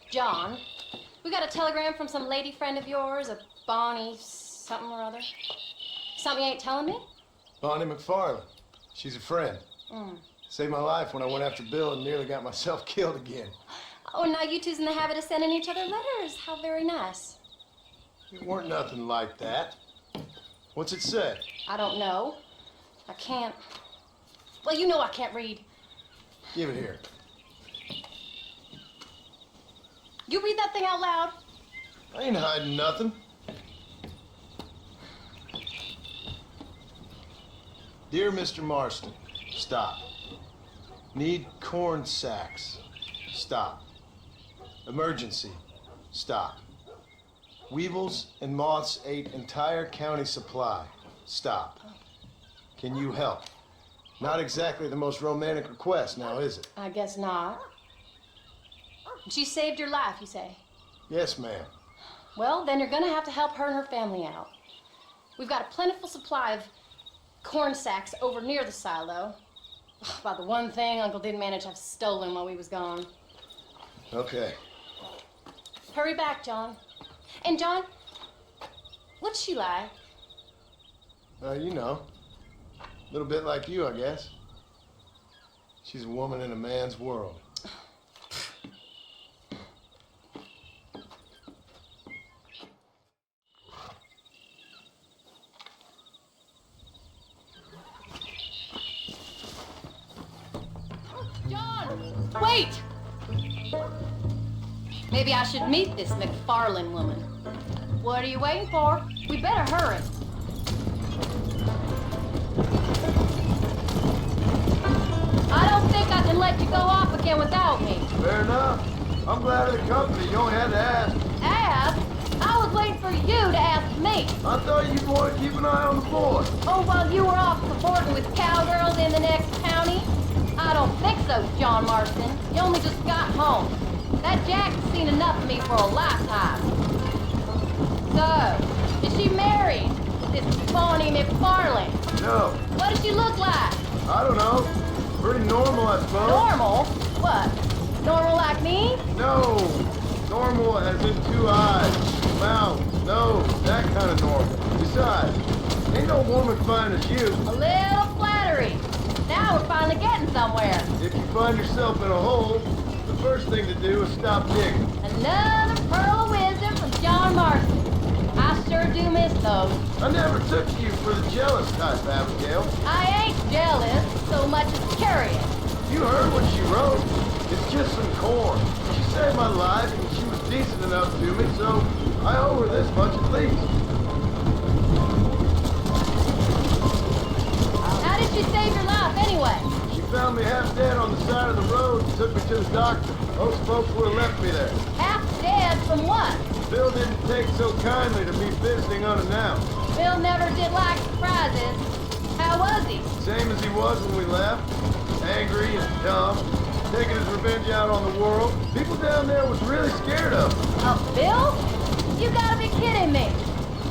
John, we got a telegram from some lady friend of yours, a Bonnie something or other. Something you ain't telling me? Bonnie MacFarlane. She's a friend. Saved my life when I went after Bill and nearly got myself killed again. Oh, now you two's in the habit of sending each other letters. How very nice. It weren't nothing like that. What's it say? I don't know. I can't. Well, you know I can't read. Give it here. You read that thing out loud? I ain't hiding nothing. Dear Mr. Marston, stop. Need corn sacks. Stop. Emergency. Stop. Weevils and moths ate entire county supply. Stop. Can you help? Not exactly the most romantic request, now is it? I guess not. She saved your life, you say? Yes, ma'am. Well, then you're gonna have to help her and her family out. We've got a plentiful supply of corn sacks over near the silo. About the one thing Uncle didn't manage to have stolen while we was gone. Okay. Hurry back, John. And John, what's she like? You know, a little bit like you, I guess. She's a woman in a man's world. John, wait! Maybe I should meet this MacFarlane woman. What are you waiting for? We better hurry. I don't think I can let you go off again without me. Fair enough. I'm glad of the company. You only had to ask. Ask? I was waiting for you to ask me. I thought you'd want to keep an eye on the boy. Oh, while you were off cavorting with cowgirls in the next county? I don't think so, John Marston. You only just got home. That Jack's seen enough of me for a lifetime. So, is she married? This Bonnie MacFarlane? No. What does she look like? I don't know. Pretty normal, I suppose. Normal? What? Normal like me? No. Normal as in 2 eyes, mouth, nose, that kind of normal. Besides, ain't no woman fine as you. A little flattery. Now we're finally getting somewhere. If you find yourself in a hole, the first thing to do is stop digging. Another pearl of wisdom from John Marston. I sure do miss those. I never took you for the jealous type, Abigail. I ain't jealous so much as curious. You heard what she wrote. It's just some corn. She saved my life and she was decent enough to me, so I owe her this much at least. How did she save your life anyway? She found me half dead on the side of the road and took me to the doctor. Most folks would have left me there. Half dead from what? Bill didn't take so kindly to me visiting unannounced. Bill never did like surprises. How was he? Same as he was when we left. Angry and dumb. Taking his revenge out on the world. People down there was really scared of him. Of Bill? You gotta be kidding me.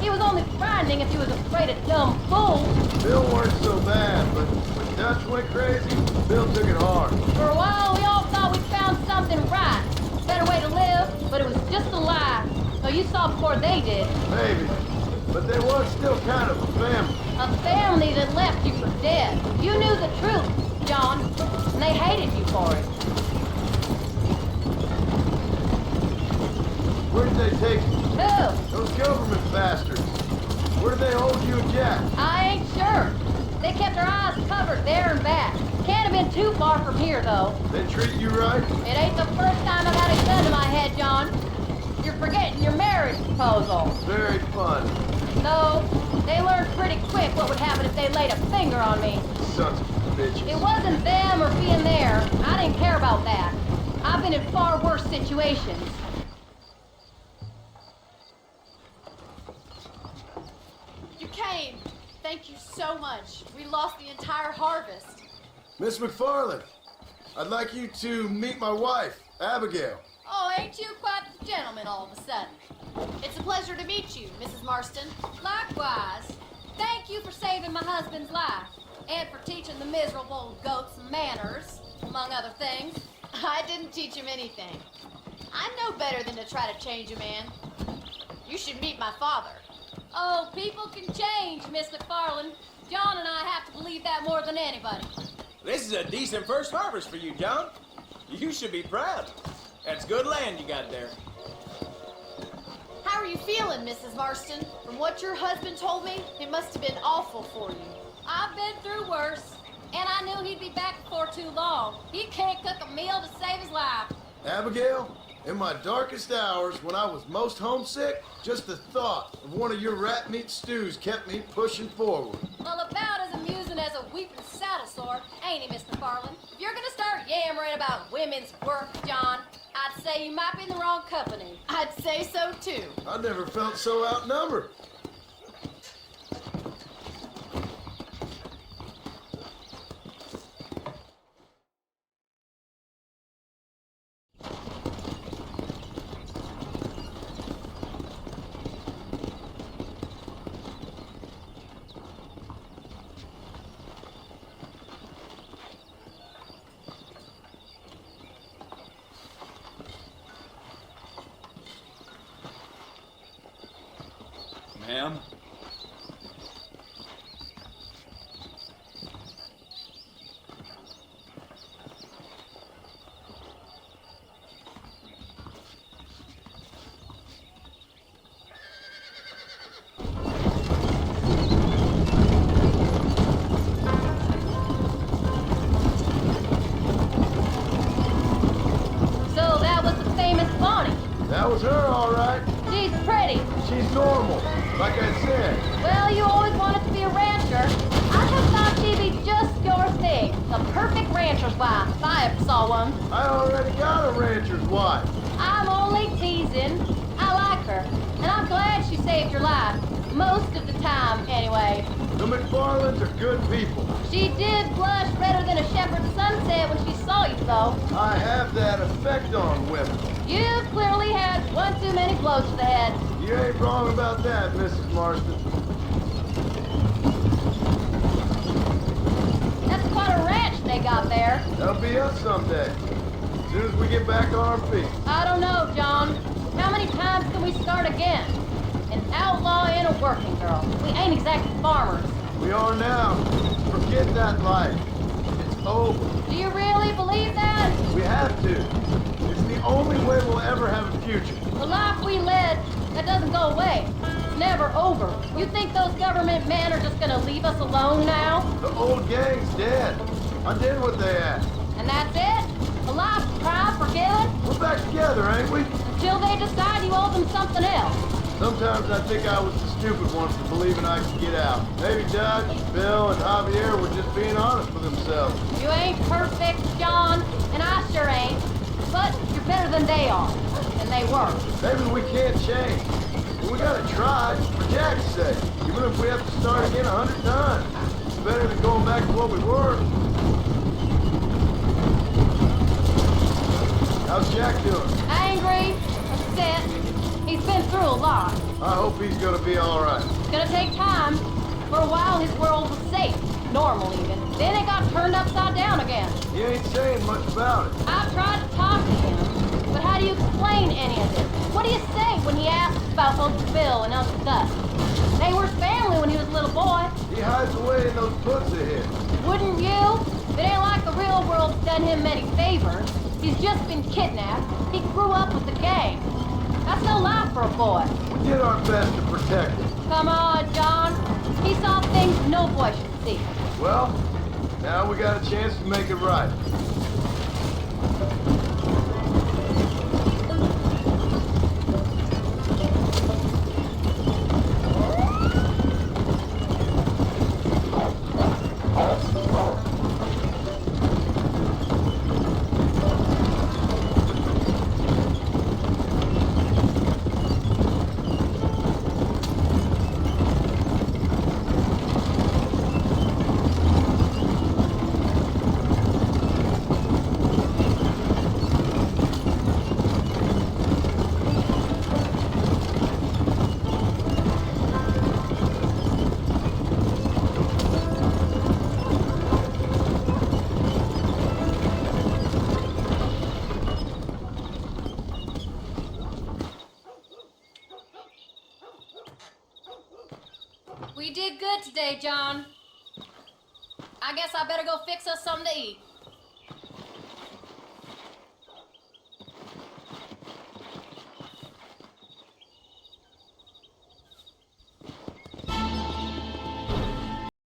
He was only frightening if he was afraid of dumb fools. Bill weren't so bad, but when Dutch went crazy, Bill took it hard. For a while, we all thought we'd found something right. Better way to live, but it was just a lie. So you saw before they did. Maybe. But they was still kind of a family. A family that left you for dead. You knew the truth, John, and they hated you for it. Where did they take you? Who? Those government bastards. Where did they hold you and Jack? I ain't sure. They kept their eyes covered there and back. Can't have been too far from here, though. They treat you right? It ain't the first time I've had a gun to my head, John. You're forgetting your marriage proposal. Very fun. No, they learned pretty quick what would happen if they laid a finger on me. Sons of bitches. It wasn't them or being there. I didn't care about that. I've been in far worse situations. You came. Thank you so much. We lost the entire harvest. Miss MacFarlane, I'd like you to meet my wife, Abigail. Oh, ain't you quite the gentleman all of a sudden? It's a pleasure to meet you, Mrs. Marston. Likewise. Thank you for saving my husband's life. And for teaching the miserable goats manners, among other things. I didn't teach him anything. I know better than to try to change a man. You should meet my father. Oh, people can change, Miss MacFarlane. John and I have to believe that more than anybody. This is a decent first harvest for you, John. You should be proud. That's good land you got there. How are you feeling, Mrs. Marston? From what your husband told me, it must have been awful for you. I've been through worse, and I knew he'd be back before too long. He can't cook a meal to save his life. Abigail, in my darkest hours, when I was most homesick, just the thought of one of your rat meat stews kept me pushing forward. Well, about as amusing as a weeping saddle sore, ain't he, Mr. MacFarlane? If you're gonna start yammering about women's work, John, I'd say you might be in the wrong company. I'd say so, too. I never felt so outnumbered. Ma'am? So that was the famous Bonnie. That was her, all right. She's pretty. She's normal, like I said. Well, you always wanted to be a rancher. I just thought she'd be just your thing. The perfect rancher's wife, if I ever saw one. I already got a rancher's wife. I'm only teasing. I like her, and I'm glad she saved your life. Most of the time, anyway. The MacFarlanes are good people. She did blush redder than a shepherd's sunset when she saw you, though. I have that effect on women. You've clearly had one too many blows to the head. You ain't wrong about that, Mrs. Marston. That's quite a ranch they got there. That'll be us someday. As soon as we get back on our feet. I don't know, John. How many times can we start again? An outlaw and a working girl. We ain't exactly farmers. We are now. Forget that life. It's over. Do you really believe that? We have to. It's the only way we'll ever have a future. The life we led, that doesn't go away. It's never over. You think those government men are just gonna leave us alone now? The old gang's dead. I did what they asked. And that's it? A life of crime forgiven? We're back together, ain't we? Until they decide you owe them something else. Sometimes I think I was the stupid one for believing I could get out. Maybe Dutch, Bill, and Javier were just being honest with themselves. You ain't perfect, John, and I sure ain't. But you're better than they are. And they were. Maybe we can't change. But we gotta try, for Jack's sake. Even if we have to start again 100 times. It's better than going back to what we were. How's Jack doing? Angry, upset. He's been through a lot. I hope he's gonna be alright. It's gonna take time. For a while, his world was safe. Normal, even. Then it got turned upside down again. He ain't saying much about it. I tried to talk to him, but how do you explain any of it? What do you say when he asks about Uncle Bill and Uncle Dutch? They were family when he was a little boy. He hides away in those books of his. Wouldn't you? It ain't like the real world's done him many favors. He's just been kidnapped. He grew up with the gang. That's no life for a boy. We did our best to protect him. Come on, John. He saw things no boy should see. Well, now we got a chance to make it right. We did good today, John. I guess I better go fix us something to eat.